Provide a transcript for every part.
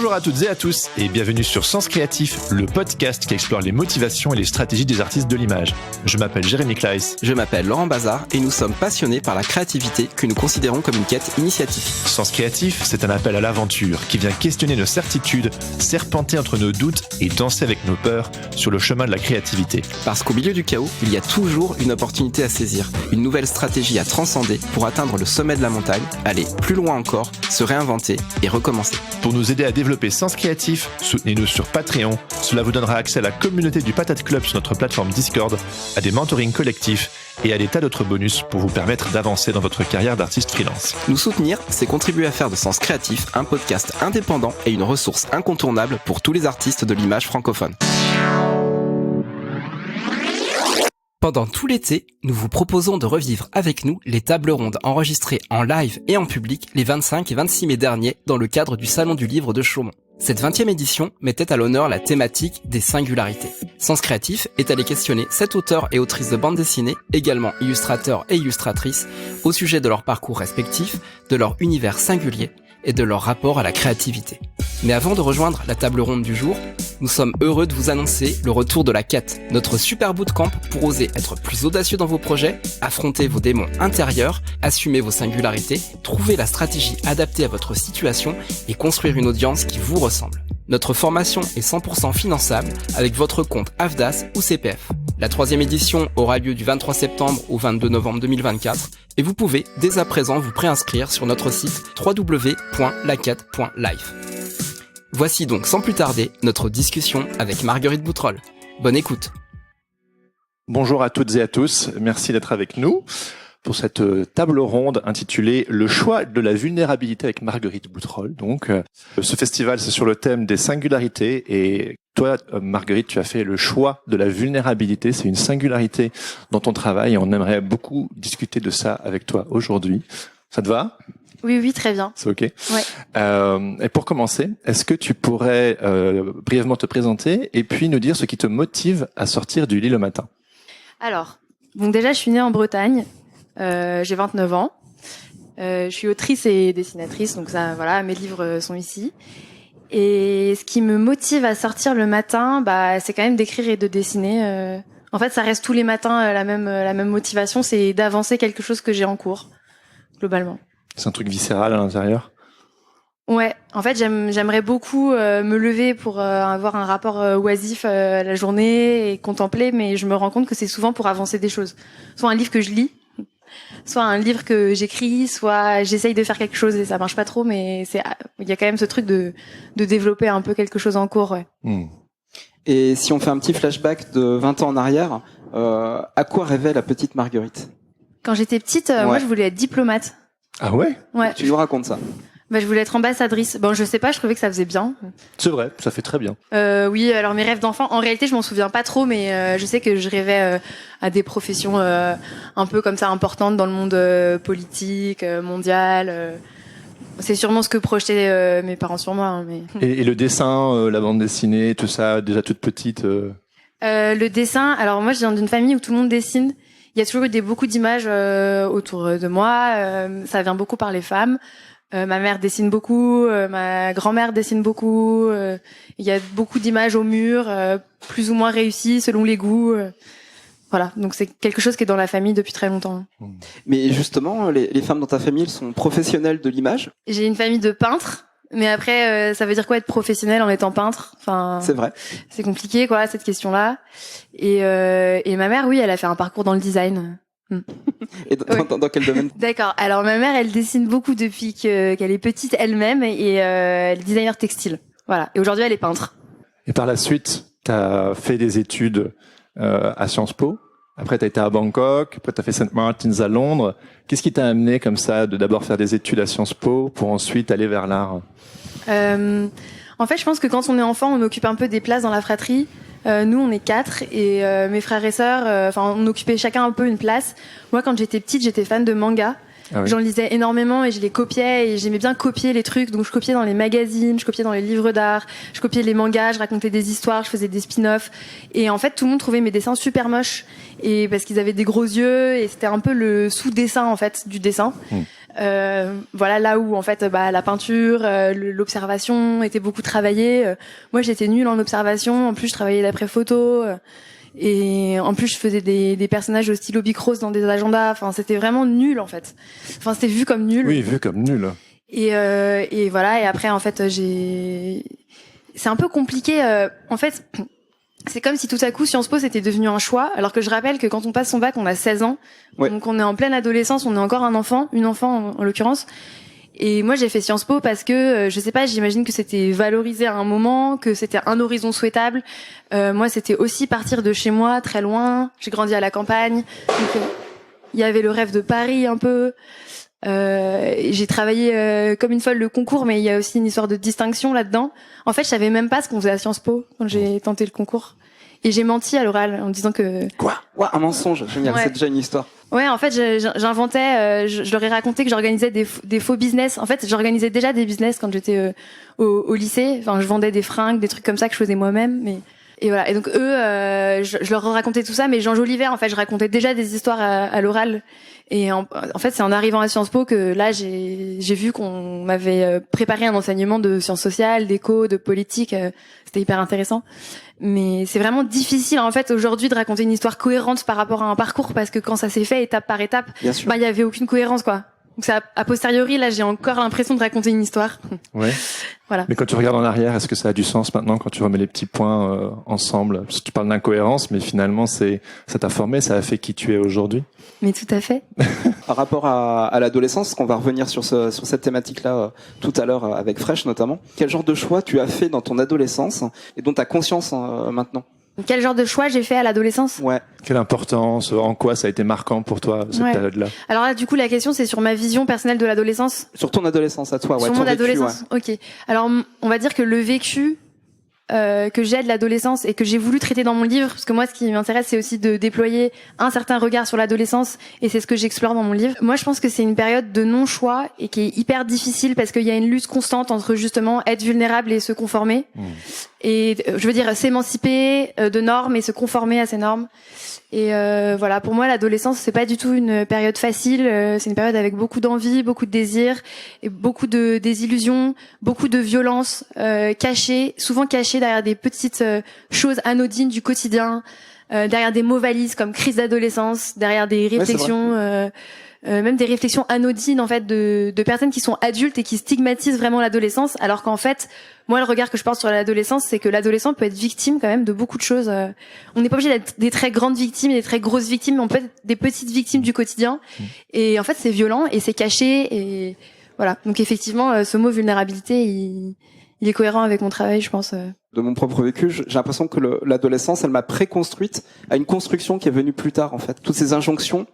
Bonjour à toutes et à tous et bienvenue sur Sens Créatif, le podcast qui explore les motivations et les stratégies des artistes de l'image. Je m'appelle Jérémy Kleiss. Je m'appelle Laurent Bazar et nous sommes passionnés par la créativité que nous considérons comme une quête initiatique. Sens Créatif, c'est un appel à l'aventure qui vient questionner nos certitudes, serpenter entre nos doutes et danser avec nos peurs sur le chemin de la créativité. Parce qu'au milieu du chaos, il y a toujours une opportunité à saisir, une nouvelle stratégie à transcender pour atteindre le sommet de la montagne, aller plus loin encore, se réinventer et recommencer. Pour nous aider à développer Sens Créatif, soutenez-nous sur Patreon. Cela vous donnera accès à la communauté du Patate Club sur notre plateforme Discord, à des mentorings collectifs et à des tas d'autres bonus pour vous permettre d'avancer dans votre carrière d'artiste freelance. Nous soutenir, c'est contribuer à faire de Sens Créatif un podcast indépendant et une ressource incontournable pour tous les artistes de l'image francophone. Pendant tout l'été, nous vous proposons de revivre avec nous les tables rondes enregistrées en live et en public les 25 et 26 mai derniers dans le cadre du Salon du Livre de Chaumont. Cette 20e édition mettait à l'honneur la thématique des singularités. Sens Créatif est allé questionner 7 auteurs et autrices de bande dessinée, également illustrateurs et illustratrices, au sujet de leur parcours respectif, de leur univers singulier et de leur rapport à la créativité. Mais avant de rejoindre la table ronde du jour, nous sommes heureux de vous annoncer le retour de la quête, notre super bootcamp pour oser être plus audacieux dans vos projets, affronter vos démons intérieurs, assumer vos singularités, trouver la stratégie adaptée à votre situation et construire une audience qui vous ressemble. Notre formation est 100% finançable avec votre compte AFDAS ou CPF. La 3e édition aura lieu du 23 septembre au 22 novembre 2024 et vous pouvez dès à présent vous préinscrire sur notre site www.laquête.life. Voici donc sans plus tarder notre discussion avec Marguerite Boutroll. Bonne écoute. Bonjour à toutes et à tous, merci d'être avec nous pour cette table ronde intitulée « Le choix de la vulnérabilité » avec Marguerite Boutroll. Donc, ce festival, c'est sur le thème des singularités et toi, Marguerite, tu as fait le choix de la vulnérabilité. C'est une singularité dans ton travail et on aimerait beaucoup discuter de ça avec toi aujourd'hui. Ça te va ? Oui, très bien. C'est OK. Ouais. Et pour commencer, est-ce que tu pourrais brièvement te présenter et puis nous dire ce qui te motive à sortir du lit le matin ? Alors, bon, déjà, je suis née en Bretagne. J'ai 29 ans. Je suis autrice et dessinatrice, donc ça, voilà, mes livres sont ici. Et ce qui me motive à sortir le matin, c'est quand même d'écrire et de dessiner. En fait, ça reste tous les matins la même motivation, c'est d'avancer quelque chose que j'ai en cours, globalement. C'est un truc viscéral à l'intérieur ? Ouais, en fait, j'aimerais beaucoup me lever pour avoir un rapport oisif à la journée et contempler, mais je me rends compte que c'est souvent pour avancer des choses. Soit un livre que je lis, soit un livre que j'écris, soit j'essaye de faire quelque chose et ça marche pas trop, mais il y a quand même ce truc de développer un peu quelque chose en cours, ouais. Et si on fait un petit flashback de 20 ans en arrière, à quoi rêvait la petite Marguerite ? Quand j'étais petite, moi je voulais être diplomate. Ah ouais ? Ouais. Tu nous racontes ça ? Je voulais être ambassadrice. Bon, je sais pas, je trouvais que ça faisait bien. C'est vrai, ça fait très bien. Oui, alors mes rêves d'enfant, en réalité, je m'en souviens pas trop, mais je sais que je rêvais à des professions un peu comme ça importantes dans le monde politique, mondial. C'est sûrement ce que projetaient mes parents sur moi. Hein, mais... Et le dessin, la bande dessinée, tout ça, déjà toute petite Le dessin, alors moi je viens d'une famille où tout le monde dessine. Il y a toujours eu beaucoup d'images autour de moi. Ça vient beaucoup par les femmes. Ma mère dessine beaucoup, ma grand-mère dessine beaucoup. Il y a beaucoup d'images au mur, plus ou moins réussies selon les goûts. Voilà, donc c'est quelque chose qui est dans la famille depuis très longtemps. Mais justement, les femmes dans ta famille, elles sont professionnelles de l'image ? J'ai une famille de peintres, mais après, ça veut dire quoi être professionnel en étant peintre ? Enfin, c'est vrai. C'est compliqué, quoi, cette question-là. Et ma mère, oui, elle a fait un parcours dans le design. Et dans quel domaine ? D'accord. Alors ma mère, elle dessine beaucoup depuis qu'elle est petite elle-même et elle est designer textile. Voilà. Et aujourd'hui, elle est peintre. Et par la suite, tu as fait des études à Sciences Po. Après, tu as été à Bangkok. Après, tu as fait St. Martin's à Londres. Qu'est-ce qui t'a amené comme ça de d'abord faire des études à Sciences Po pour ensuite aller vers l'art ? En fait, je pense que quand on est enfant, on occupe un peu des places dans la fratrie. Nous, on est 4 et mes frères et sœurs, on occupait chacun un peu une place. Moi, quand j'étais petite, j'étais fan de manga. Ah oui. J'en lisais énormément et je les copiais et j'aimais bien copier les trucs. Donc, je copiais dans les magazines, je copiais dans les livres d'art, je copiais les mangas, je racontais des histoires, je faisais des spin-offs. Et en fait, tout le monde trouvait mes dessins super moches et parce qu'ils avaient des gros yeux et c'était un peu le sous-dessin en fait du dessin. Voilà, là où en fait la peinture, l'observation était beaucoup travaillée. Moi j'étais nulle en observation, en plus je travaillais d'après photo, et en plus je faisais des personnages au stylo bicrose dans des agendas. Enfin c'était vraiment nul en fait. Enfin c'était vu comme nul. Oui, vu comme nul. Et voilà, et après en fait c'est un peu compliqué. En fait c'est comme si tout à coup Sciences Po c'était devenu un choix, alors que je rappelle que quand on passe son bac on a 16 ans, ouais. Donc on est en pleine adolescence, on est encore une enfant en l'occurrence. Et moi j'ai fait Sciences Po parce que je sais pas, j'imagine que c'était valorisé à un moment, que c'était un horizon souhaitable. Moi c'était aussi partir de chez moi très loin, j'ai grandi à la campagne, donc il y avait le rêve de Paris un peu. J'ai travaillé comme une folle le concours, mais il y a aussi une histoire de distinction là-dedans. En fait, je savais même pas ce qu'on faisait à Sciences Po quand j'ai tenté le concours. Et j'ai menti à l'oral en disant que... Quoi? Ouais, un mensonge, génial, ouais. C'est déjà une histoire. Ouais, en fait, j'inventais, je leur ai raconté que j'organisais des faux business. En fait, j'organisais déjà des business quand j'étais au lycée. Enfin, je vendais des fringues, des trucs comme ça que je faisais moi-même, mais... Et voilà. Et donc eux, je leur racontais tout ça, mais j'enjolivais. En fait, je racontais déjà des histoires à l'oral. Et en fait, c'est en arrivant à Sciences Po que là, j'ai vu qu'on m'avait préparé un enseignement de sciences sociales, d'éco, de politique. C'était hyper intéressant. Mais c'est vraiment difficile, en fait, aujourd'hui, de raconter une histoire cohérente par rapport à un parcours, parce que quand ça s'est fait étape par étape, il y avait aucune cohérence, quoi. Donc ça, a posteriori, là, j'ai encore l'impression de raconter une histoire. Ouais. Voilà. Mais quand tu regardes en arrière, est-ce que ça a du sens maintenant quand tu remets les petits points ensemble? Parce que tu parles d'incohérence, mais finalement, ça t'a formé, ça a fait qui tu es aujourd'hui. Mais tout à fait. Par rapport à l'adolescence, qu'on va revenir sur cette thématique-là tout à l'heure avec Fresh notamment. Quel genre de choix tu as fait dans ton adolescence et dont tu as conscience maintenant? Quel genre de choix j'ai fait à l'adolescence? Ouais. Quelle importance, en quoi ça a été marquant pour toi, cette période-là? Alors là, du coup, la question, c'est sur ma vision personnelle de l'adolescence. Sur ton adolescence à toi, ouais. Sur mon adolescence, ouais. Ok. Alors, on va dire que le vécu que j'ai de l'adolescence et que j'ai voulu traiter dans mon livre, parce que moi, ce qui m'intéresse, c'est aussi de déployer un certain regard sur l'adolescence, et c'est ce que j'explore dans mon livre. Moi, je pense que c'est une période de non-choix et qui est hyper difficile parce qu'il y a une lutte constante entre justement être vulnérable et se conformer. Et je veux dire s'émanciper de normes et se conformer à ces normes. Et voilà, pour moi l'adolescence c'est pas du tout une période facile, c'est une période avec beaucoup d'envie, beaucoup de désirs et beaucoup de désillusions, beaucoup de violence cachée, souvent cachée derrière des petites choses anodines du quotidien, derrière des mots valises comme crise d'adolescence, derrière des réflexions même des réflexions anodines en fait de personnes qui sont adultes et qui stigmatisent vraiment l'adolescence, alors qu'en fait moi le regard que je porte sur l'adolescence c'est que l'adolescent peut être victime quand même de beaucoup de choses. On n'est pas obligé d'être des très grandes victimes et des très grosses victimes, mais on peut être des petites victimes du quotidien, et en fait c'est violent et c'est caché, et voilà. Donc effectivement ce mot vulnérabilité il est cohérent avec mon travail, je pense. De mon propre vécu, j'ai l'impression que l'adolescence, elle m'a préconstruite à une construction qui est venue plus tard, en fait. Toutes ces injonctions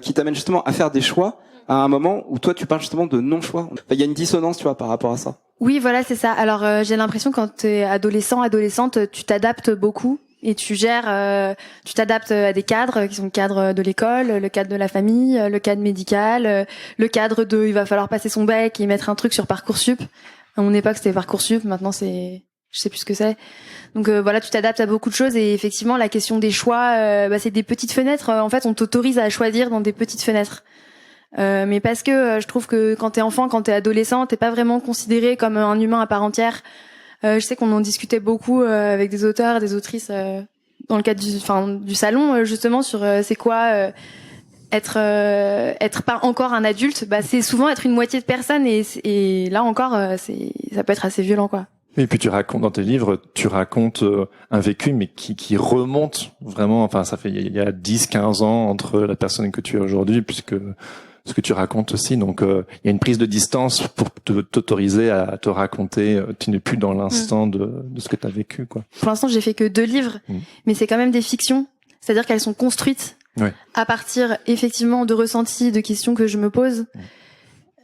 qui t'amènent justement à faire des choix à un moment où toi, tu parles justement de non-choix. Enfin, il y a une dissonance, tu vois, par rapport à ça. Oui, voilà, c'est ça. Alors, j'ai l'impression que quand t'es adolescente, tu t'adaptes beaucoup et tu t'adaptes à des cadres qui sont le cadre de l'école, le cadre de la famille, le cadre médical, le cadre de il va falloir passer son bac et mettre un truc sur Parcoursup. À mon époque, c'était Parcoursup, maintenant je sais plus ce que c'est. Donc voilà, tu t'adaptes à beaucoup de choses, et effectivement la question des choix, c'est des petites fenêtres. En fait, on t'autorise à choisir dans des petites fenêtres. Mais parce que je trouve que quand t'es enfant, quand t'es adolescent, t'es pas vraiment considéré comme un humain à part entière. Je sais qu'on en discutait beaucoup avec des auteurs, des autrices dans le cadre du salon justement sur c'est quoi être pas encore un adulte. C'est souvent être une moitié de personne, et là encore ça peut être assez violent, quoi. Et puis tu racontes dans tes livres, un vécu mais qui remonte vraiment, enfin ça fait il y a 10-15 ans entre la personne que tu es aujourd'hui, puisque ce que tu racontes aussi, donc il y a une prise de distance pour t'autoriser à te raconter, tu n'es plus dans l'instant de ce que tu as vécu, quoi. Pour l'instant, j'ai fait que 2 livres, mais c'est quand même des fictions, c'est-à-dire qu'elles sont construites à partir effectivement de ressentis, de questions que je me pose.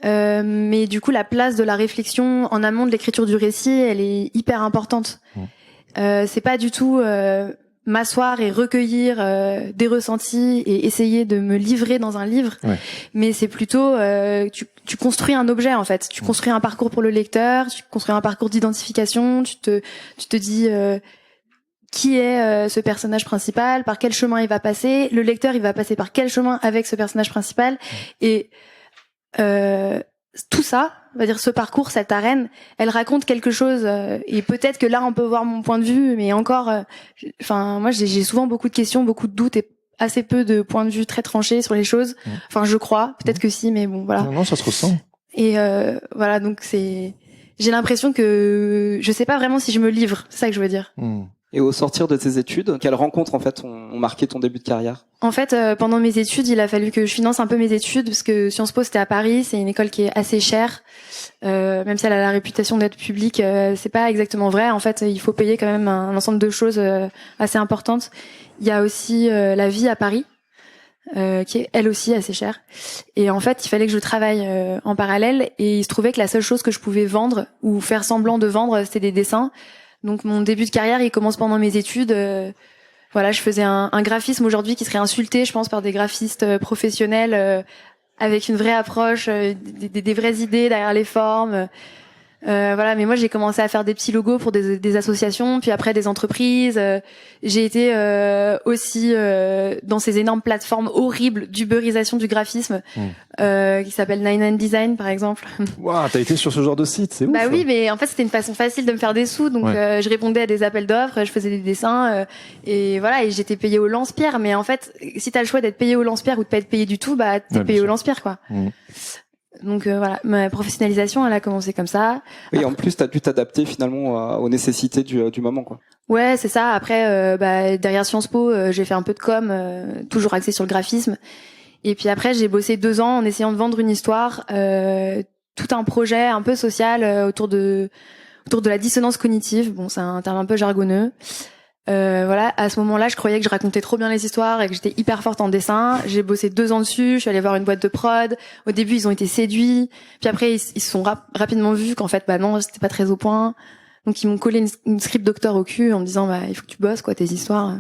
Mais du coup, la place de la réflexion en amont de l'écriture du récit, elle est hyper importante. C'est pas du tout m'asseoir et recueillir des ressentis et essayer de me livrer dans un livre, mais c'est plutôt tu construis un objet, en fait. Tu construis un parcours pour le lecteur, tu construis un parcours d'identification, tu te dis qui est ce personnage principal, par quel chemin il va passer, le lecteur il va passer par quel chemin avec ce personnage principal, et tout ça, on va dire ce parcours, cette arène, elle raconte quelque chose et peut-être que là on peut voir mon point de vue, mais encore, moi j'ai souvent beaucoup de questions, beaucoup de doutes et assez peu de points de vue très tranchés sur les choses. Enfin, je crois, peut-être que si, mais bon, voilà. Non, ça se ressent. Et voilà, donc j'ai l'impression que je sais pas vraiment si je me livre, c'est ça que je veux dire. Et au sortir de tes études, quelles rencontres en fait ont marqué ton début de carrière? En fait, pendant mes études, il a fallu que je finance un peu mes études parce que Sciences Po c'était à Paris, c'est une école qui est assez chère, même si elle a la réputation d'être publique, c'est pas exactement vrai. En fait, il faut payer quand même un ensemble de choses assez importantes. Il y a aussi la vie à Paris, qui est elle aussi assez chère. Et en fait, il fallait que je travaille en parallèle et il se trouvait que la seule chose que je pouvais vendre ou faire semblant de vendre, c'était des dessins. Donc mon début de carrière, il commence pendant mes études. Voilà, je faisais un graphisme aujourd'hui qui serait insulté, je pense, par des graphistes professionnels avec une vraie approche, des vraies idées derrière les formes. Voilà, mais moi j'ai commencé à faire des petits logos pour des associations, puis après des entreprises. J'ai été aussi dans ces énormes plateformes horribles d'uberisation du graphisme qui s'appelle 99 Design par exemple. Waouh, t'as été sur ce genre de site, c'est ouf. Bah oui, mais en fait c'était une façon facile de me faire des sous, donc je répondais à des appels d'offres, je faisais des dessins et voilà, et j'étais payée au lance-pierre. Mais en fait, si t'as le choix d'être payée au lance-pierre ou de pas être payée du tout, bah t'es payée au lance-pierre quoi. Donc voilà, ma professionnalisation, elle a commencé comme ça. Et après, en plus, t'as dû t'adapter finalement aux nécessités du moment, quoi. Ouais, c'est ça. Après, derrière Sciences Po, j'ai fait un peu de com, toujours axé sur le graphisme. Et puis après, j'ai bossé 2 ans en essayant de vendre une histoire, tout un projet un peu social autour de la dissonance cognitive. Bon, c'est un terme un peu jargonneux. Voilà, à ce moment-là, je croyais que je racontais trop bien les histoires et que j'étais hyper forte en dessin. J'ai bossé 2 ans dessus, je suis allée voir une boîte de prod. Au début, ils ont été séduits. Puis après, ils se sont rapidement vus qu'en fait, bah non, c'était pas très au point. Donc ils m'ont collé une script doctor au cul en me disant, bah il faut que tu bosses quoi, tes histoires.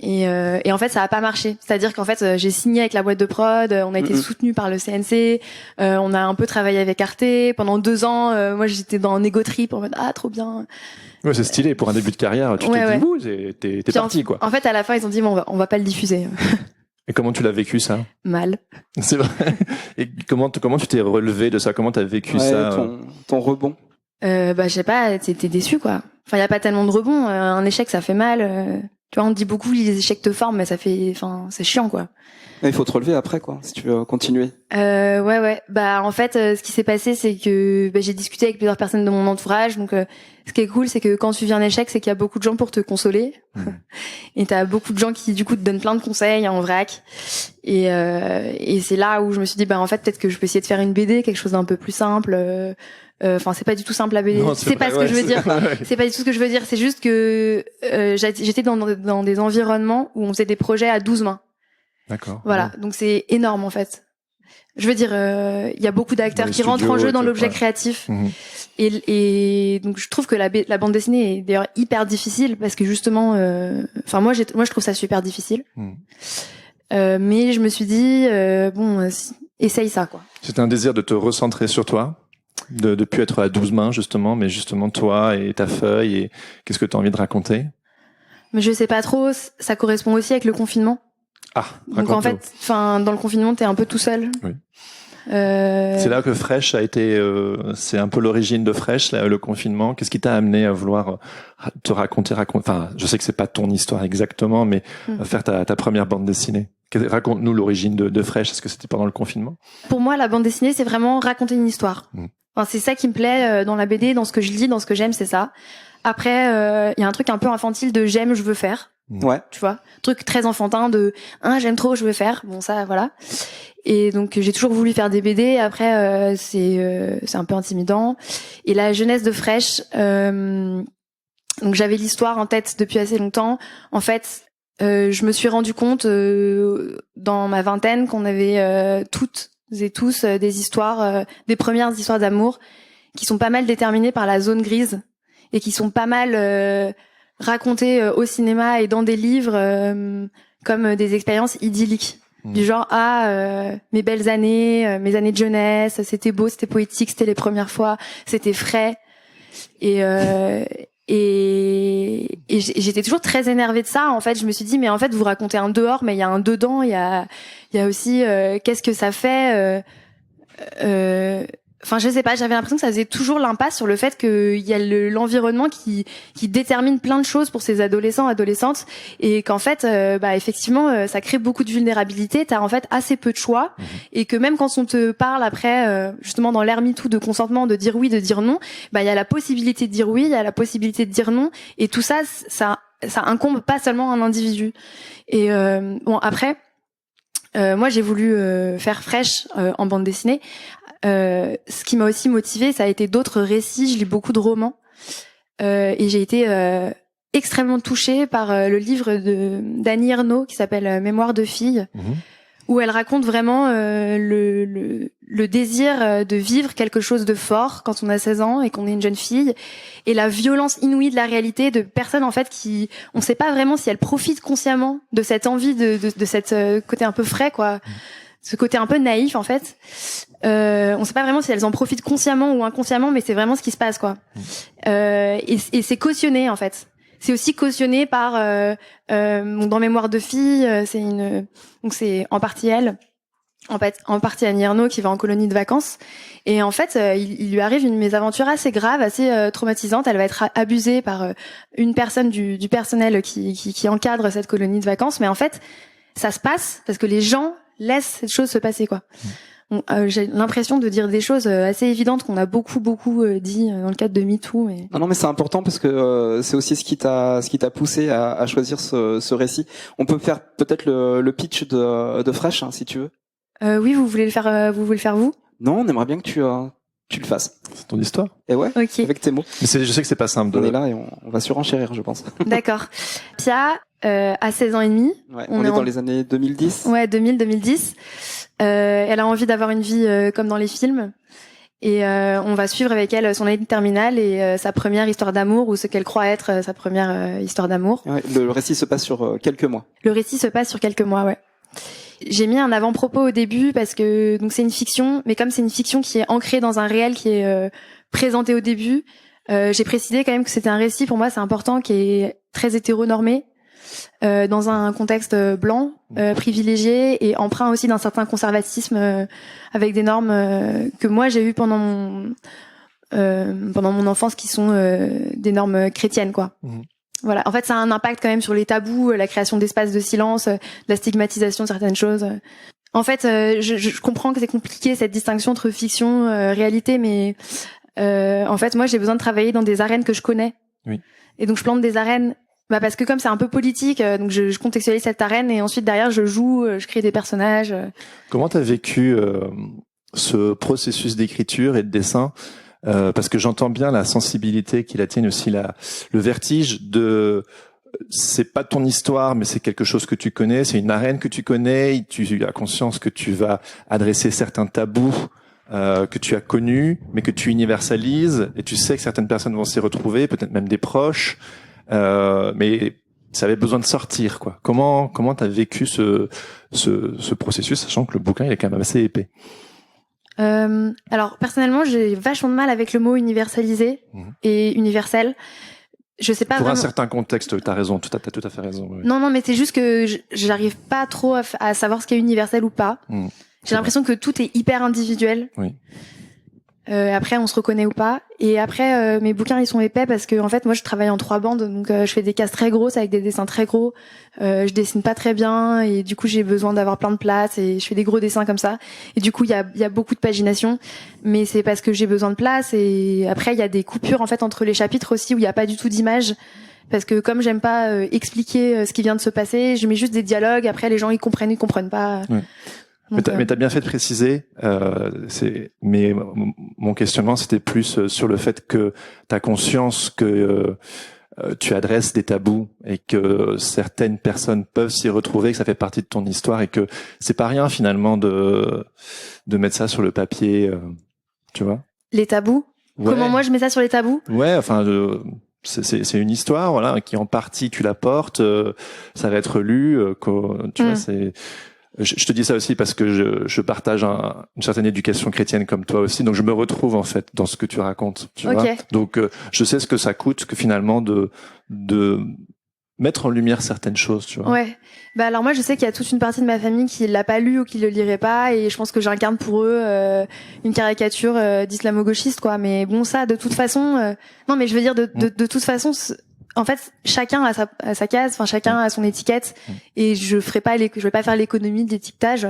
Et en fait, ça a pas marché. C'est-à-dire qu'en fait, j'ai signé avec la boîte de prod, on a été soutenu par le CNC, on a un peu travaillé avec Arte. Pendant 2 ans, moi j'étais dans un ego trip en mode trop bien. Ouais, c'est stylé pour un début de carrière. Tu t'es dit, t'es parti quoi. En fait, à la fin, ils ont dit, bon, on va pas le diffuser. Et comment tu l'as vécu ça? Mal. C'est vrai. Et comment tu t'es relevé de ça? Comment t'as vécu ça? Ton rebond. Je sais pas, t'es déçu quoi. Enfin, y a pas tellement de rebond. Un échec, ça fait mal. Tu vois, on dit beaucoup les échecs te forment, mais c'est chiant quoi. Il faut te relever après quoi, si tu veux continuer. Ouais. Bah en fait, ce qui s'est passé, c'est que j'ai discuté avec plusieurs personnes de mon entourage. Donc, ce qui est cool, c'est que quand tu vis un échec, c'est qu'il y a beaucoup de gens pour te consoler. Et t'as beaucoup de gens qui du coup te donnent plein de conseils en vrac. Et c'est là où je me suis dit, bah en fait, peut-être que je peux essayer de faire une BD, quelque chose d'un peu plus simple. Enfin, c'est pas du tout simple la BD. C'est pas ce que je veux dire. C'est pas du tout ce que je veux dire. C'est juste que j'étais dans des environnements où on faisait des projets à 12 mains. D'accord. Voilà, donc c'est énorme en fait. Je veux dire, il y a beaucoup d'acteurs qui rentrent en jeu dans l'objet créatif. Et donc je trouve que la bande dessinée est d'ailleurs hyper difficile parce que justement, moi je trouve ça super difficile. Mais je me suis dit, essaye ça quoi. C'était un désir de te recentrer sur toi, de plus être à 12 mains justement, mais justement toi et ta feuille et qu'est-ce que tu as envie de raconter? Mais je sais pas trop, ça correspond aussi avec le confinement. Donc en fait, dans le confinement, t'es un peu tout seul. Oui. C'est là que Fresh a été, c'est un peu l'origine de Fresh, là, le confinement. Qu'est-ce qui t'a amené à vouloir te raconter, enfin, je sais que c'est pas ton histoire exactement, mais faire ta première bande dessinée. Raconte-nous l'origine de Fresh. Est-ce que c'était pendant le confinement? Pour moi, la bande dessinée, c'est vraiment raconter une histoire. Enfin, c'est ça qui me plaît dans la BD, dans ce que je lis, dans ce que j'aime, c'est ça. Après, il y a un truc un peu infantile de j'aime, je veux faire. Ouais. Tu vois, truc très enfantin de j'aime trop, je veux faire. Bon ça voilà. Et donc j'ai toujours voulu faire des BD. Après c'est un peu intimidant. Et la jeunesse de Fresh, donc j'avais l'histoire en tête depuis assez longtemps. En fait, je me suis rendu compte dans ma vingtaine qu'on avait toutes et tous des histoires, des premières histoires d'amour qui sont pas mal déterminées par la zone grise et qui sont pas mal raconté au cinéma et dans des livres comme des expériences idylliques du genre mes belles années, mes années de jeunesse, c'était beau, c'était poétique, c'était les premières fois, c'était frais et j'étais toujours très énervée de ça en fait. Je me suis dit mais en fait vous racontez un dehors mais il y a un dedans, il y a aussi qu'est-ce que ça fait Enfin, je sais pas, j'avais l'impression que ça faisait toujours l'impasse sur le fait qu'il y a l'environnement qui détermine plein de choses pour ces adolescents, adolescentes, et qu'en fait, effectivement, ça crée beaucoup de vulnérabilité. T'as en fait assez peu de choix, et que même quand on te parle après, justement dans l'ère MeToo de consentement, de dire oui, de dire non, il y a la possibilité de dire oui, il y a la possibilité de dire non, et tout ça, ça incombe pas seulement un individu. Et après, moi j'ai voulu faire Fresh en bande dessinée. Ce qui m'a aussi motivée, ça a été d'autres récits. Je lis beaucoup de romans et j'ai été extrêmement touchée par le livre d'Annie Ernaux qui s'appelle Mémoire de fille, où elle raconte vraiment le désir de vivre quelque chose de fort quand on a 16 ans et qu'on est une jeune fille, et la violence inouïe de la réalité de personnes en fait qui, on sait pas vraiment si elles profitent consciemment de cette envie de cette côté un peu frais, quoi. Ce côté un peu naïf en fait, on sait pas vraiment si elles en profitent consciemment ou inconsciemment, mais c'est vraiment ce qui se passe, quoi. Et c'est cautionné en fait. C'est aussi cautionné par dans Mémoire de fille, donc c'est en partie elle, en partie Annie Ernaux qui va en colonie de vacances, et en fait il lui arrive une mésaventure assez grave, assez traumatisante. Elle va être abusée par une personne du personnel qui encadre cette colonie de vacances, mais en fait ça se passe parce que les gens laissent cette chose se passer, quoi. J'ai l'impression de dire des choses assez évidentes qu'on a beaucoup dit dans le cadre de MeToo. Mais... Non, mais c'est important parce que c'est aussi ce qui t'a poussé à choisir ce récit. On peut faire peut-être le pitch de Fresh, hein, si tu veux. Oui, vous voulez le faire vous? Non, on aimerait bien que tu le fasses. C'est ton histoire. Et ouais, okay. Avec tes mots. Mais je sais que c'est pas simple. On est là et on va surenchérir, je pense. D'accord. Pia a 16 ans et demi. Ouais, on est dans les années 2010. Ouais, 2010. Elle a envie d'avoir une vie comme dans les films. Et on va suivre avec elle son année de terminale et sa première histoire d'amour, ou ce qu'elle croit être sa première histoire d'amour. Ouais, le récit se passe sur quelques mois. Le récit se passe sur quelques mois, ouais. J'ai mis un avant-propos au début parce que donc c'est une fiction, mais comme c'est une fiction qui est ancrée dans un réel qui est présenté au début, j'ai précisé quand même que c'était un récit, pour moi c'est important, qui est très hétéronormé, dans un contexte blanc, privilégié, et empreint aussi d'un certain conservatisme, avec des normes que moi j'ai eues pendant mon enfance, qui sont des normes chrétiennes, quoi. Voilà. En fait, ça a un impact quand même sur les tabous, la création d'espaces de silence, la stigmatisation de certaines choses. En fait, je comprends que c'est compliqué, cette distinction entre fiction, réalité, mais en fait, moi, j'ai besoin de travailler dans des arènes que je connais. Oui. Et donc, je plante des arènes, parce que comme c'est un peu politique, donc je contextualise cette arène, et ensuite derrière, je joue, je crée des personnages. Comment t'as vécu ce processus d'écriture et de dessin? Parce que j'entends bien la sensibilité qui la tienne, aussi le vertige de, c'est pas ton histoire, mais c'est quelque chose que tu connais, c'est une arène que tu connais, tu as conscience que tu vas adresser certains tabous que tu as connus, mais que tu universalises, et tu sais que certaines personnes vont s'y retrouver, peut-être même des proches, mais ça avait besoin de sortir, quoi. Comment t'as vécu ce processus, sachant que le bouquin il est quand même assez épais? Alors personnellement, j'ai vachement de mal avec le mot universalisé et universel. Je sais pas. Pour vraiment... un certain contexte, t'as raison, t'as tout à fait raison. Oui. Non, mais c'est juste que j'arrive pas trop à savoir ce qui est universel ou pas. J'ai l'impression que tout est hyper individuel. Oui. Après, on se reconnaît ou pas. Et après, mes bouquins, ils sont épais parce que en fait, moi, je travaille en 3 bandes, donc je fais des cases très grosses avec des dessins très gros. Je dessine pas très bien, et du coup, j'ai besoin d'avoir plein de place, et je fais des gros dessins comme ça. Et du coup, il y a beaucoup de pagination, mais c'est parce que j'ai besoin de place. Et après, il y a des coupures en fait entre les chapitres aussi, où il y a pas du tout d'image. Parce que comme j'aime pas expliquer ce qui vient de se passer, je mets juste des dialogues. Après, les gens ils comprennent pas. Ouais. Donc, mais t'as bien fait de préciser. Mais mon questionnement, c'était plus sur le fait que t'as conscience que tu adresses des tabous, et que certaines personnes peuvent s'y retrouver, que ça fait partie de ton histoire, et que c'est pas rien finalement de mettre ça sur le papier, tu vois. Les tabous. Ouais. Comment moi je mets ça sur les tabous? Ouais, enfin. C'est une histoire, voilà, qui en partie tu la portes, ça va être lu, tu vois, c'est. Je te dis ça aussi parce que je partage une certaine éducation chrétienne comme toi aussi, donc je me retrouve en fait dans ce que tu racontes, tu vois. Donc je sais ce que ça coûte, que finalement de mettre en lumière certaines choses, tu vois. Ouais. Bah alors moi je sais qu'il y a toute une partie de ma famille qui l'a pas lu ou qui le lirait pas, et je pense que j'incarne pour eux une caricature d'islamo-gauchiste, quoi. Mais bon, ça de toute façon, non, mais je veux dire de toute façon, en fait chacun a sa case, enfin chacun a son étiquette, et je vais pas faire l'économie de l'étiquetage.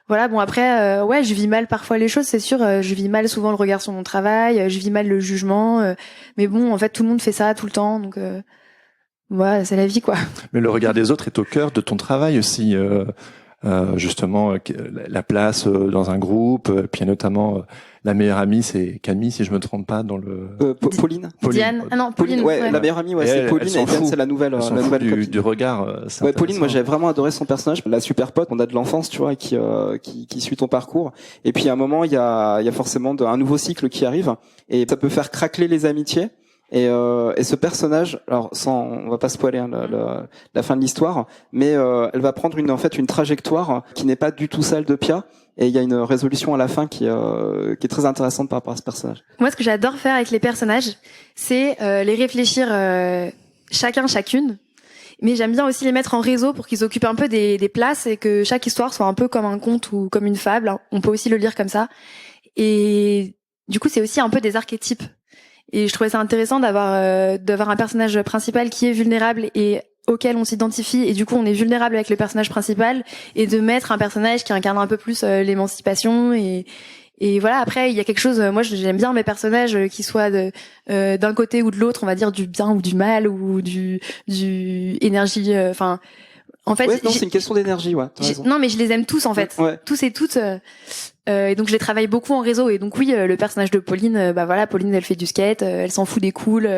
Voilà, bon après, ouais, je vis mal parfois les choses, c'est sûr. Je vis mal souvent le regard sur mon travail, je vis mal le jugement. Mais bon, en fait, tout le monde fait ça tout le temps, donc ouais, c'est la vie, quoi. Mais le regard des autres est au cœur de ton travail aussi. Justement, la place dans un groupe, puis notamment la meilleure amie, c'est Camille, si je me trompe pas, dans le. Pauline. Diane. Ah non, Pauline. Ouais, la meilleure amie, ouais, c'est Pauline, et Diane, c'est la nouvelle copine. Du regard. Ouais, Pauline, moi j'ai vraiment adoré son personnage, la super pote qu'on a de l'enfance, tu vois, qui suit ton parcours. Et puis à un moment, il y a forcément un nouveau cycle qui arrive, et ça peut faire craquer les amitiés. Et ce personnage, alors on va pas spoiler la fin de l'histoire, mais elle va prendre une trajectoire qui n'est pas du tout celle de Pia, et il y a une résolution à la fin qui est très intéressante par rapport à ce personnage. Moi, ce que j'adore faire avec les personnages, c'est les réfléchir chacune. Mais j'aime bien aussi les mettre en réseau pour qu'ils occupent un peu des places, et que chaque histoire soit un peu comme un conte ou comme une fable. On peut aussi le lire comme ça. Et du coup, c'est aussi un peu des archétypes. Et je trouvais ça intéressant d'avoir un personnage principal qui est vulnérable et auquel on s'identifie, et du coup on est vulnérable avec le personnage principal, et de mettre un personnage qui incarne un peu plus l'émancipation, et voilà. Après, il y a quelque chose, moi j'aime bien mes personnages qui soient d'un côté ou de l'autre, on va dire du bien ou du mal, ou du énergie, enfin en fait, ouais, non, c'est une question d'énergie, ouais. Non, mais je les aime tous, en fait. Ouais. Tous et toutes. Et donc, je les travaille beaucoup en réseau. Et donc, oui, le personnage de Pauline, bah voilà, Pauline, elle fait du skate, elle s'en fout des cools.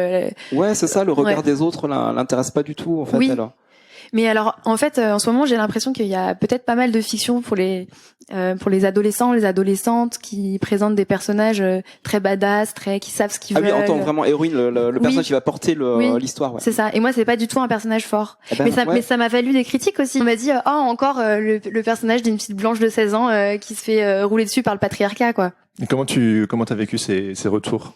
Ouais, c'est ça, le regard des autres l'intéresse pas du tout, en fait, oui. alors. Mais alors, en fait, en ce moment, j'ai l'impression qu'il y a peut-être pas mal de fiction pour les adolescents, les adolescentes, qui présentent des personnages très badass, qui savent ce qu'ils veulent. Ah oui, en tant que vraiment héroïne, le personnage qui va porter l'histoire. Ouais. C'est ça. Et moi, c'est pas du tout un personnage fort. Mais ça m'a valu des critiques aussi. On m'a dit, encore le personnage d'une petite blanche de 16 ans qui se fait rouler dessus par le patriarcat, quoi. Et comment t'as vécu ces retours?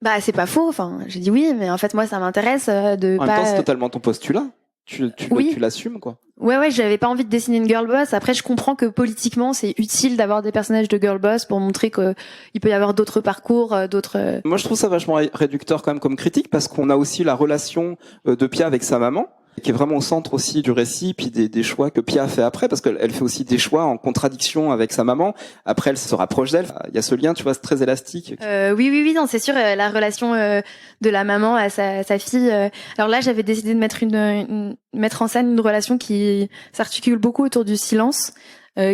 Bah, c'est pas faux. Enfin, j'ai dit oui, mais en fait, moi, ça m'intéresse de pas. En même temps, c'est totalement ton postulat. Tu l'assumes, quoi. Ouais, j'avais pas envie de dessiner une girl boss. Après, je comprends que politiquement, c'est utile d'avoir des personnages de girl boss pour montrer que il peut y avoir d'autres parcours, d'autres. Moi, je trouve ça vachement réducteur quand même comme critique, parce qu'on a aussi la relation de Pia avec sa maman, qui est vraiment au centre aussi du récit, puis des choix que Pia a fait après, parce qu'elle fait aussi des choix en contradiction avec sa maman. Après, elle se rapproche d'elle. Il y a ce lien, tu vois, c'est très élastique. Oui, non, c'est sûr, la relation de la maman à sa fille. Alors là, j'avais décidé de mettre en scène une relation qui s'articule beaucoup autour du silence.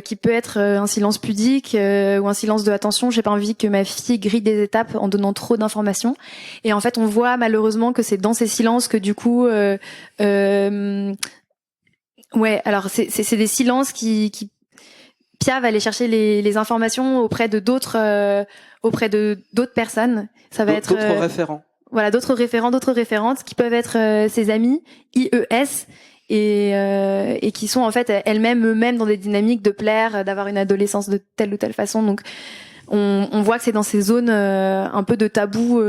Qui peut être un silence pudique ou un silence de attention. J'ai pas envie que ma fille grille des étapes en donnant trop d'informations. Et en fait, on voit malheureusement que c'est dans ces silences que du coup, ouais. Alors c'est des silences qui Pia va aller chercher les informations auprès de d'autres personnes. Ça va être d'autres référents. Voilà, d'autres référents, d'autres référentes qui peuvent être ses amis, IES. Et qui sont en fait eux-mêmes dans des dynamiques de plaire, d'avoir une adolescence de telle ou telle façon. Donc on voit que c'est dans ces zones un peu de tabou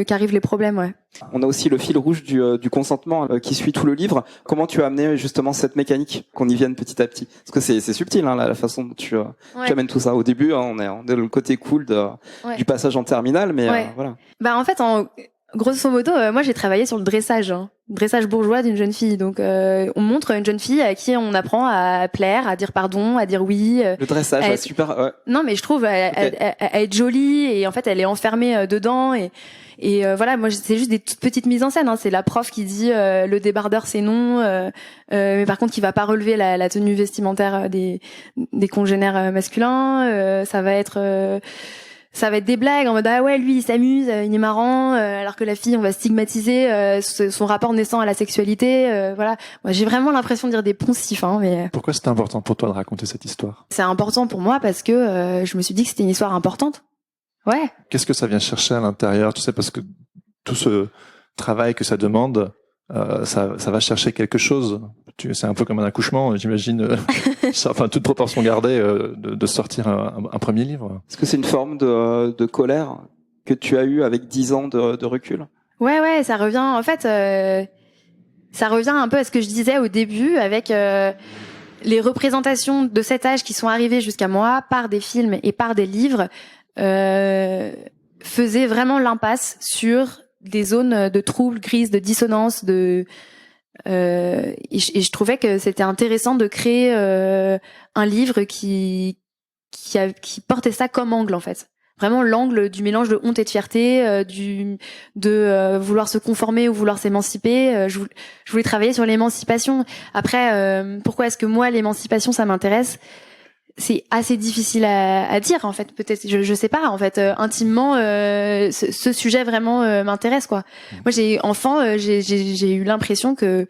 qu'arrivent les problèmes. Ouais. On a aussi le fil rouge du consentement qui suit tout le livre. Comment tu as amené justement cette mécanique, qu'on y vienne petit à petit? Parce que c'est subtil, hein, la façon dont tu amènes tout ça. Au début, on est dans le côté cool du passage en terminale, mais voilà. Bah en fait, grosso modo, moi j'ai travaillé sur le dressage bourgeois d'une jeune fille. Donc on montre une jeune fille à qui on apprend à plaire, à dire pardon, à dire oui. Le dressage, super. Ouais. Non, mais je trouve à être jolie, et en fait elle est enfermée dedans, et voilà, moi c'est juste des toutes petites mises en scène. Hein. C'est la prof qui dit le débardeur c'est non, mais par contre qui va pas relever la tenue vestimentaire des congénères masculins. Ça va être des blagues en mode ah ouais, lui il s'amuse, il est marrant, alors que la fille on va stigmatiser son rapport naissant à la sexualité. Voilà, moi j'ai vraiment l'impression de dire des poncifs, hein, mais pourquoi c'est important pour toi de raconter cette histoire? C'est important pour moi parce que je me suis dit que c'était une histoire importante. Ouais. Qu'est-ce que ça vient chercher à l'intérieur, tu sais, parce que tout ce travail que ça demande, ça va chercher quelque chose. C'est un peu comme un accouchement, j'imagine. Enfin, toute proportion gardée, de sortir un premier livre. Est-ce que c'est une forme de colère que tu as eue avec 10 ans de recul? Ouais, ça revient. En fait, ça revient un peu à ce que je disais au début avec les représentations de cet âge qui sont arrivées jusqu'à moi par des films et par des livres faisaient vraiment l'impasse sur des zones de troubles, grises, de dissonance, et je trouvais que c'était intéressant de créer un livre qui portait ça comme angle en fait. Vraiment l'angle du mélange de honte et de fierté, de vouloir se conformer ou vouloir s'émanciper. Je voulais travailler sur l'émancipation. Après, pourquoi est-ce que moi l'émancipation ça m'intéresse ? C'est assez difficile à dire en fait. Peut-être, je sais pas en fait. Intimement, ce sujet vraiment m'intéresse quoi. Moi, j'ai eu l'impression que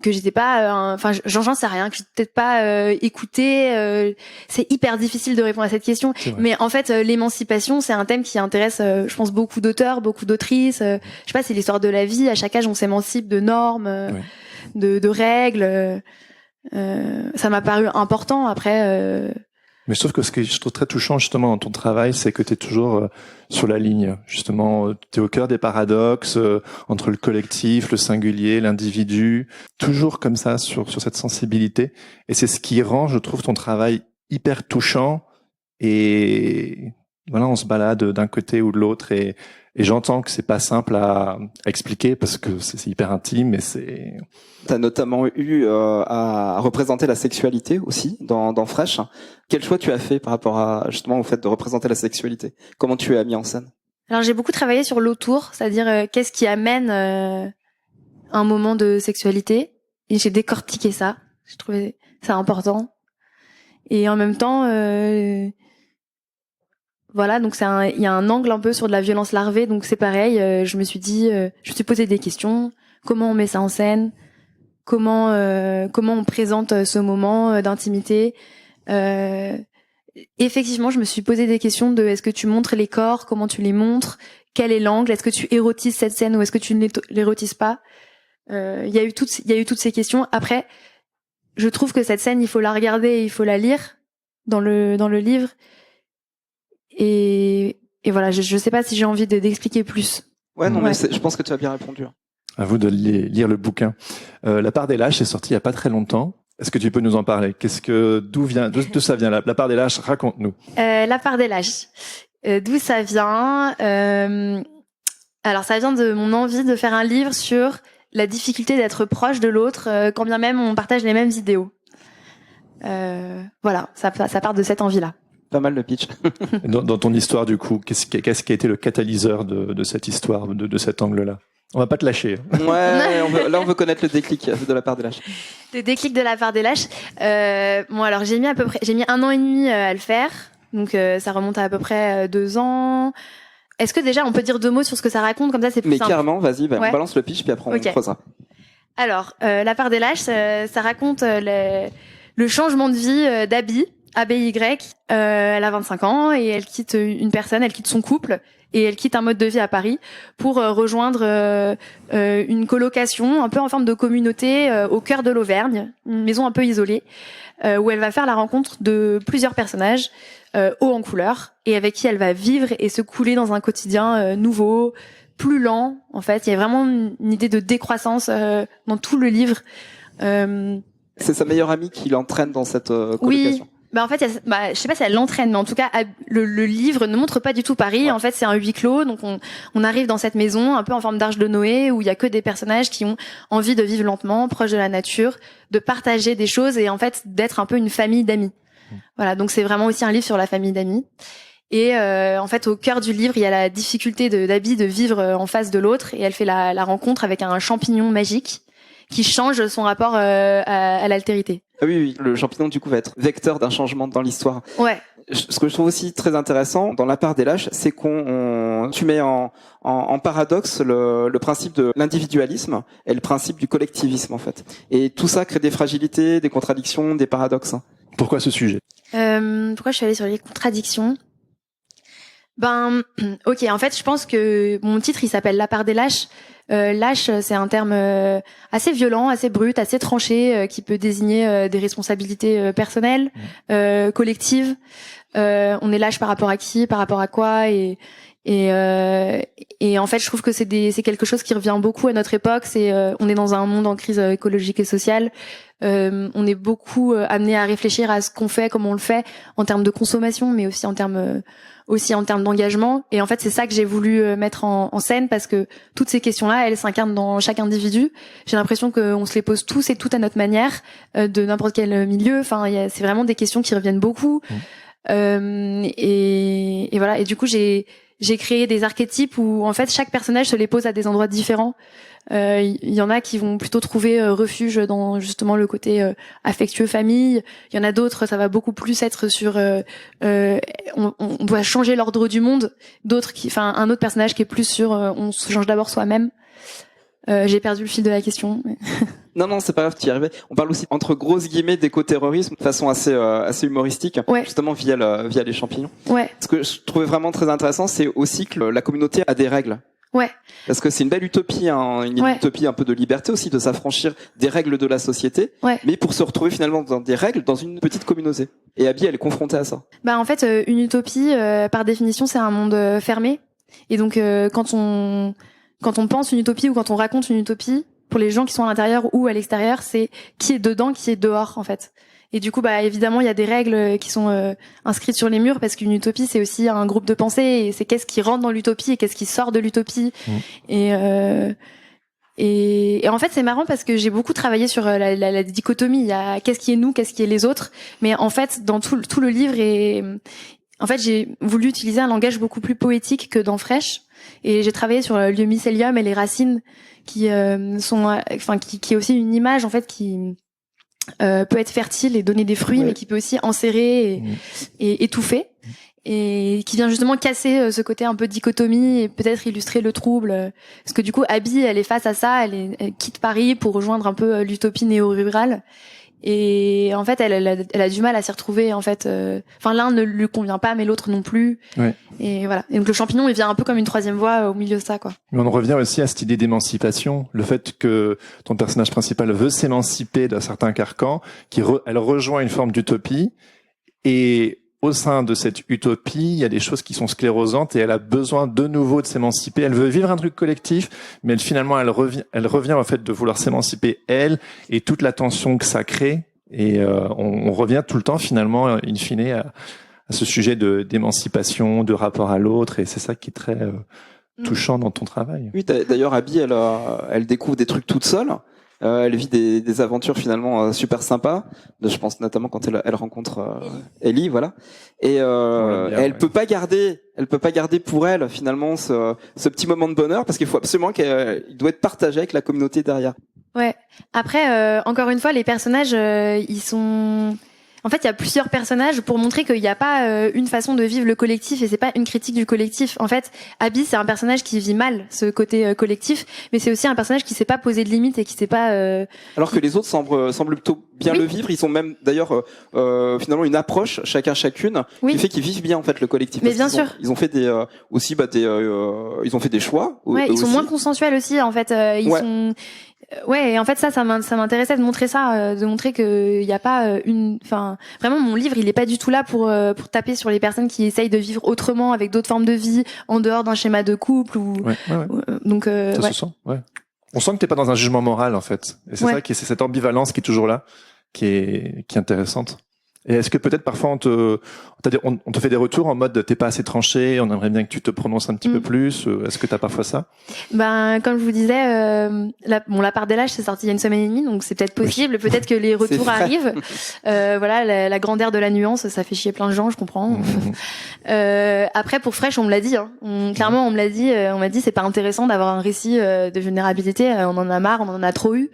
j'étais pas, enfin j'en sais rien, que j'étais peut-être pas écoutée. C'est hyper difficile de répondre à cette question. Mais en fait, l'émancipation, c'est un thème qui intéresse, je pense, beaucoup d'auteurs, beaucoup d'autrices. Je sais pas, c'est l'histoire de la vie. À chaque âge, on s'émancipe de normes, de règles. Ça m'a paru important. Après. Mais je trouve que ce que je trouve très touchant justement dans ton travail, c'est que tu es toujours sur la ligne. Justement, tu es au cœur des paradoxes entre le collectif, le singulier, l'individu, toujours comme ça sur cette sensibilité. Et c'est ce qui rend, je trouve, ton travail hyper touchant. Et voilà, on se balade d'un côté ou de l'autre. Et j'entends que c'est pas simple à expliquer parce que c'est hyper intime et c'est... T'as notamment eu à représenter la sexualité aussi dans Fresh. Quel choix tu as fait par rapport à justement au fait de représenter la sexualité ? Comment tu as mis en scène ? Alors j'ai beaucoup travaillé sur l'autour, c'est-à-dire qu'est-ce qui amène un moment de sexualité, et j'ai décortiqué ça. Je trouvais ça important. Et en même temps, voilà, donc il y a un angle un peu sur de la violence larvée, donc c'est pareil. Je me suis posé des questions. Comment on met ça en scène ? Comment on présente ce moment d'intimité ? Effectivement, je me suis posé des questions de est-ce que tu montres les corps, comment tu les montres, quel est l'angle, est-ce que tu érotises cette scène ou est-ce que tu ne l'érotises pas ? Il y a eu toutes ces questions. Après, je trouve que cette scène, il faut la regarder, et il faut la lire dans le livre. Et voilà, je sais pas si j'ai envie d'expliquer plus. Ouais, non, mais je pense que tu as bien répondu. À vous de lire le bouquin. La part des lâches est sorti il y a pas très longtemps. Est-ce que tu peux nous en parler ? D'où ça vient la part des lâches ? Raconte-nous. La part des lâches. D'où ça vient ? Alors ça vient de mon envie de faire un livre sur la difficulté d'être proche de l'autre, quand bien même on partage les mêmes idéaux. Voilà, ça part de cette envie-là. Pas mal le pitch. Dans ton histoire, du coup, qu'est-ce qui a été le catalyseur de cette histoire, de cet angle-là ? On va pas te lâcher. Ouais, on veut connaître le déclic de la part des lâches. Le déclic de la part des lâches. Bon, alors j'ai mis 1 an et demi à le faire. Donc ça remonte à peu près 2 ans. Est-ce que déjà on peut dire 2 mots sur ce que ça raconte, comme ça c'est plus simple. Mais carrément, vas-y, on balance le pitch puis après on creusera. Alors, la part des lâches, ça raconte le changement de vie d'Abby. ABY, elle a 25 ans et elle quitte elle quitte son couple et elle quitte un mode de vie à Paris pour rejoindre une colocation un peu en forme de communauté au cœur de l'Auvergne, une maison un peu isolée, où elle va faire la rencontre de plusieurs personnages hauts en couleur et avec qui elle va vivre et se couler dans un quotidien nouveau, plus lent. En fait, il y a vraiment une idée de décroissance dans tout le livre. C'est sa meilleure amie qui l'entraîne dans cette colocation. Oui. Bah en fait, je sais pas si elle l'entraîne, mais en tout cas, le livre ne montre pas du tout Paris. Ouais. En fait, c'est un huis clos, donc on arrive dans cette maison un peu en forme d'arche de Noé, où il y a que des personnages qui ont envie de vivre lentement, proche de la nature, de partager des choses et en fait d'être un peu une famille d'amis. Voilà, donc c'est vraiment aussi un livre sur la famille d'amis. Et en fait, au cœur du livre, il y a la difficulté d'Abby de vivre en face de l'autre, et elle fait la rencontre avec un champignon magique qui change son rapport à l'altérité. Ah oui, le champignon du coup va être vecteur d'un changement dans l'histoire. Ouais. Ce que je trouve aussi très intéressant dans la part des lâches, c'est tu mets en paradoxe le principe de l'individualisme et le principe du collectivisme en fait. Et tout ça crée des fragilités, des contradictions, des paradoxes. Pourquoi ce sujet ? Pourquoi je suis allée sur les contradictions ? Ok, en fait, je pense que mon titre, il s'appelle La part des lâches. Lâche, c'est un terme assez violent, assez brut, assez tranché, qui peut désigner des responsabilités personnelles, collectives. On est lâche par rapport à qui, par rapport à quoi, et Et en fait, je trouve que c'est quelque chose qui revient beaucoup à notre époque. On est dans un monde en crise écologique et sociale. On est beaucoup amené à réfléchir à ce qu'on fait, comment on le fait, en termes de consommation, mais aussi en termes d'engagement. Et en fait, c'est ça que j'ai voulu mettre en scène, parce que toutes ces questions-là, elles s'incarnent dans chaque individu. J'ai l'impression qu'on se les pose tous et toutes à notre manière, de n'importe quel milieu. Enfin, c'est vraiment des questions qui reviennent beaucoup. Et voilà. Et du coup, j'ai créé des archétypes où en fait chaque personnage se les pose à des endroits différents. Il y en a qui vont plutôt trouver refuge dans justement le côté affectueux, famille. Il y en a d'autres, ça va beaucoup plus être sur on doit changer l'ordre du monde. Un autre personnage qui est plus sur on se change d'abord soi-même. J'ai perdu le fil de la question. Non, c'est pas grave, tu y arrivais. On parle aussi entre grosses guillemets d'éco-terrorisme de façon assez humoristique, justement via les champignons. Ouais. Ce que je trouvais vraiment très intéressant, c'est aussi que la communauté a des règles. Ouais. Parce que c'est une belle utopie, une utopie un peu de liberté aussi, de s'affranchir des règles de la société, mais pour se retrouver finalement dans des règles dans une petite communauté. Et Abby, elle est confrontée à ça. En fait, une utopie, par définition, c'est un monde fermé. Et donc, quand on pense une utopie ou quand on raconte une utopie, pour les gens qui sont à l'intérieur ou à l'extérieur, c'est qui est dedans, qui est dehors, en fait. Et du coup, évidemment, il y a des règles qui sont inscrites sur les murs, parce qu'une utopie, c'est aussi un groupe de pensée, et c'est qu'est-ce qui rentre dans l'utopie et qu'est-ce qui sort de l'utopie. Et en fait, c'est marrant parce que j'ai beaucoup travaillé sur la dichotomie. Il y a qu'est-ce qui est nous, qu'est-ce qui est les autres. Mais en fait, dans tout le livre, en fait, j'ai voulu utiliser un langage beaucoup plus poétique que dans Fresh. Et j'ai travaillé sur le mycélium et les racines qui est aussi une image, en fait, qui peut être fertile et donner des fruits, mais qui peut aussi enserrer et étouffer, et qui vient justement casser ce côté un peu dichotomie et peut-être illustrer le trouble, parce que du coup Abby, elle est face à ça, elle quitte Paris pour rejoindre un peu l'utopie néo-rurale, et en fait elle a du mal à s'y retrouver, en fait. L'un ne lui convient pas, mais l'autre non plus. Et voilà. Et donc le champignon, il vient un peu comme une troisième voie au milieu de ça, quoi. Mais on revient aussi à cette idée d'émancipation, le fait que ton personnage principal veut s'émanciper d'un certain carcan, elle rejoint une forme d'utopie, et au sein de cette utopie, il y a des choses qui sont sclérosantes, et elle a besoin de nouveau de s'émanciper. Elle veut vivre un truc collectif, mais finalement, elle revient au fait de vouloir s'émanciper, elle, et toute la tension que ça crée. Et on revient tout le temps, finalement, in fine, à ce sujet d'émancipation, de rapport à l'autre, et c'est ça qui est très touchant dans ton travail. Oui, d'ailleurs, Abby, elle découvre des trucs toute seule. Elle vit des aventures finalement super sympas. Je pense notamment quand elle rencontre Ellie, voilà. Et elle peut pas garder pour elle finalement ce petit moment de bonheur, parce qu'il faut absolument qu'il doit être partagé avec la communauté derrière. Ouais. Après, encore une fois, les personnages, ils sont. En fait, il y a plusieurs personnages pour montrer qu'il n'y a pas une façon de vivre le collectif, et c'est pas une critique du collectif. En fait, Abby, c'est un personnage qui vit mal ce côté collectif, mais c'est aussi un personnage qui sait pas poser de limites et qui sait pas. Alors que les autres semblent plutôt bien le vivre. Ils ont même d'ailleurs finalement une approche chacune qui fait qu'ils vivent bien en fait le collectif. Mais bien sûr. Ils ont fait ils ont fait des choix. Ils sont moins consensuels aussi, en fait. Sont. Ouais, et en fait ça m'intéressait de montrer ça, de montrer que y a pas vraiment mon livre, il est pas du tout là pour taper sur les personnes qui essayent de vivre autrement, avec d'autres formes de vie en dehors d'un schéma de couple ou donc ça se sent. On sent que t'es pas dans un jugement moral, en fait, et c'est ça c'est cette ambivalence qui est toujours là, qui est intéressante. Et est-ce que peut-être parfois on te fait des retours en mode t'es pas assez tranché, on aimerait bien que tu te prononces un petit peu plus. Est-ce que t'as parfois ça? Comme je vous disais, la part des lâches, c'est sorti il y a une semaine et demie, donc c'est peut-être possible. Peut-être que les retours arrivent. La grandeur de la nuance, ça fait chier plein de gens, je comprends. Après, pour Fresh, on me l'a dit. Clairement, on m'a dit c'est pas intéressant d'avoir un récit de vulnérabilité. On en a marre, on en a trop eu.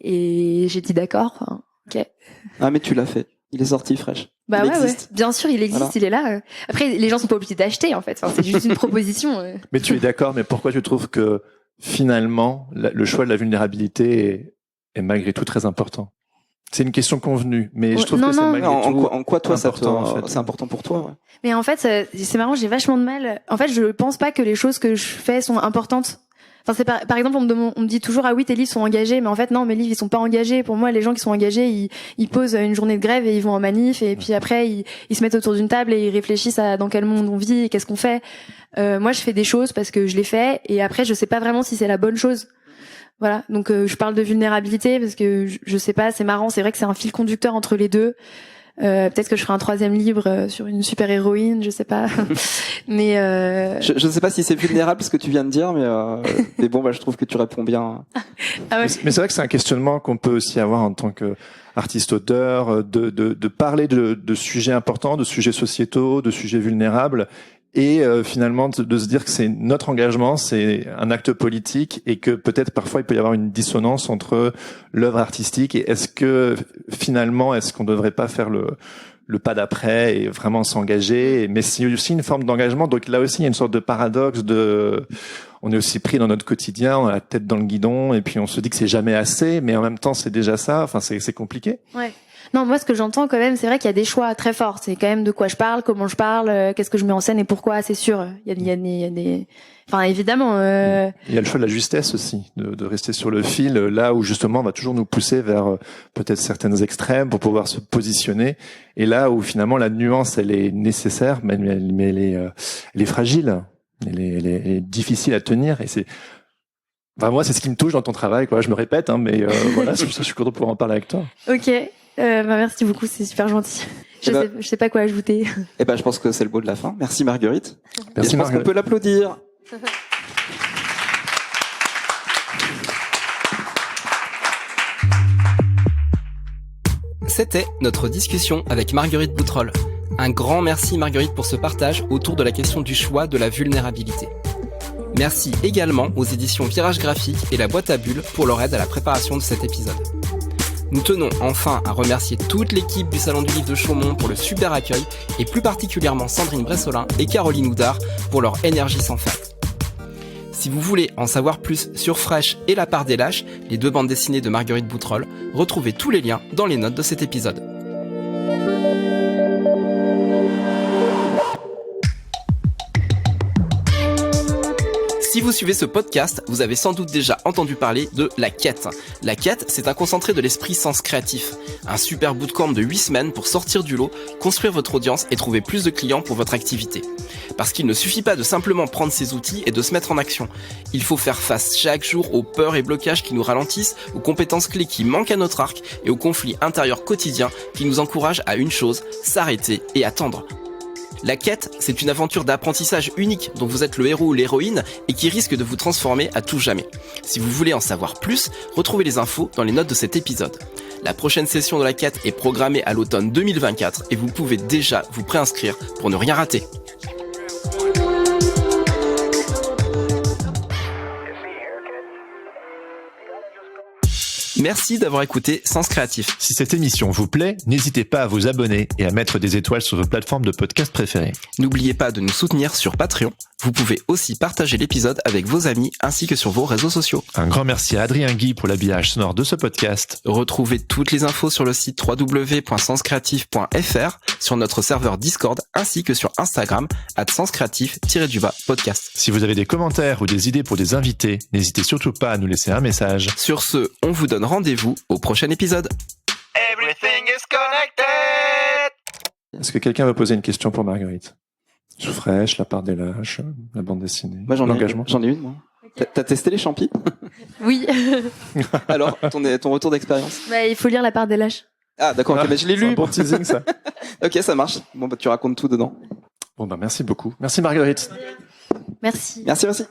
Et j'ai dit d'accord. Ok. Ah, mais tu l'as fait. Il est sorti, Fresh. Ouais. Bien sûr, il existe, voilà. Il est là. Après, les gens sont pas obligés d'acheter, en fait. C'est juste une proposition. Mais tu es d'accord, mais pourquoi tu trouves que, finalement, le choix de la vulnérabilité est malgré tout très important? C'est une question convenue, mais je trouve que c'est malgré tout. En quoi, toi, c'est important pour toi, ouais. Mais en fait, c'est marrant, j'ai vachement de mal. En fait, je pense pas que les choses que je fais sont importantes. Enfin, c'est par exemple, on me dit toujours, ah oui, tes livres sont engagés, mais en fait, non, mes livres, ils sont pas engagés. Pour moi, les gens qui sont engagés, ils posent une journée de grève et ils vont en manif, et puis après, ils se mettent autour d'une table et ils réfléchissent à dans quel monde on vit et qu'est-ce qu'on fait. Moi, je fais des choses parce que je les fais, et après, je sais pas vraiment si c'est la bonne chose. Voilà. Donc, je parle de vulnérabilité parce que je sais pas, c'est marrant, c'est vrai que c'est un fil conducteur entre les deux. Peut-être que je ferai un 3e livre sur une super héroïne, je sais pas. Mais je sais pas si c'est vulnérable ce que tu viens de dire, mais bon, je trouve que tu réponds bien. Ah ouais. Mais c'est vrai que c'est un questionnement qu'on peut aussi avoir en tant que artiste-auteur, de parler de sujets importants, de sujets sociétaux, de sujets vulnérables, et finalement de se dire que c'est notre engagement, c'est un acte politique, et que peut-être parfois il peut y avoir une dissonance entre l'œuvre artistique et est-ce qu'on devrait pas faire le pas d'après et vraiment s'engager, mais c'est aussi une forme d'engagement. Donc là aussi il y a une sorte de paradoxe on est aussi pris dans notre quotidien, on a la tête dans le guidon, et puis on se dit que c'est jamais assez, mais en même temps c'est déjà ça. Enfin, c'est compliqué. Ouais. Non, moi, ce que j'entends quand même, c'est vrai qu'il y a des choix très forts. C'est quand même de quoi je parle, comment je parle, qu'est-ce que je mets en scène et pourquoi, c'est sûr. Il y a des... Enfin, évidemment... Il y a le choix de la justesse aussi, de rester sur le fil, là où justement on va toujours nous pousser vers peut-être certaines extrêmes pour pouvoir se positionner, et là où finalement la nuance, elle est nécessaire, mais elle est fragile, elle est difficile à tenir, et c'est... Enfin, moi, c'est ce qui me touche dans ton travail, quoi. Je me répète, hein, mais voilà, c'est pour ça que je suis content de pouvoir en parler avec toi. Ok. Merci beaucoup, c'est super gentil. Je sais pas quoi ajouter. Je pense que c'est le mot de la fin. Merci Marguerite. Merci, je pense qu'on peut l'applaudir. C'était notre discussion avec Marguerite Boutroll. Un grand merci Marguerite pour ce partage autour de la question du choix de la vulnérabilité. Merci également aux éditions Virage Graphique et la Boîte à Bulles pour leur aide à la préparation de cet épisode. Nous tenons enfin à remercier toute l'équipe du Salon du Livre de Chaumont pour le super accueil, et plus particulièrement Sandrine Bressolin et Caroline Houdard pour leur énergie sans fin. Si vous voulez en savoir plus sur Fresh et La Part des Lâches, les 2 bandes dessinées de Marguerite Boutroll, retrouvez tous les liens dans les notes de cet épisode. Si vous suivez ce podcast, vous avez sans doute déjà entendu parler de La Quête. La Quête, c'est un concentré de l'esprit Sens Créatif. Un super bootcamp de 8 semaines pour sortir du lot, construire votre audience et trouver plus de clients pour votre activité. Parce qu'il ne suffit pas de simplement prendre ces outils et de se mettre en action. Il faut faire face chaque jour aux peurs et blocages qui nous ralentissent, aux compétences clés qui manquent à notre arc et aux conflits intérieurs quotidiens qui nous encouragent à une chose, s'arrêter et attendre. La Quête, c'est une aventure d'apprentissage unique dont vous êtes le héros ou l'héroïne et qui risque de vous transformer à tout jamais. Si vous voulez en savoir plus, retrouvez les infos dans les notes de cet épisode. La prochaine session de La Quête est programmée à l'automne 2024 et vous pouvez déjà vous préinscrire pour ne rien rater. Merci d'avoir écouté Sens Créatif. Si cette émission vous plaît, n'hésitez pas à vous abonner et à mettre des étoiles sur vos plateformes de podcast préférées. N'oubliez pas de nous soutenir sur Patreon. Vous pouvez aussi partager l'épisode avec vos amis ainsi que sur vos réseaux sociaux. Un grand merci à Adrien Guy pour l'habillage sonore de ce podcast. Retrouvez toutes les infos sur le site www.senscreatif.fr, sur notre serveur Discord ainsi que sur Instagram @senscreatif_podcast. Si vous avez des commentaires ou des idées pour des invités, n'hésitez surtout pas à nous laisser un message. Sur ce, on vous donne rendez-vous au prochain épisode. Everything is connected. Est-ce que quelqu'un veut poser une question pour Marguerite? Sous Fresh, La Part des Lâches, la bande dessinée, Moi, j'en ai une, moi. Okay. T'as testé les champis? Oui. Alors, ton retour d'expérience? Il faut lire La Part des Lâches. Ah, d'accord, ok, je l'ai lu. C'est un bon teasing, ça. Ok, ça marche. Bon, tu racontes tout dedans. Bon, merci beaucoup. Merci Marguerite. Merci. Merci.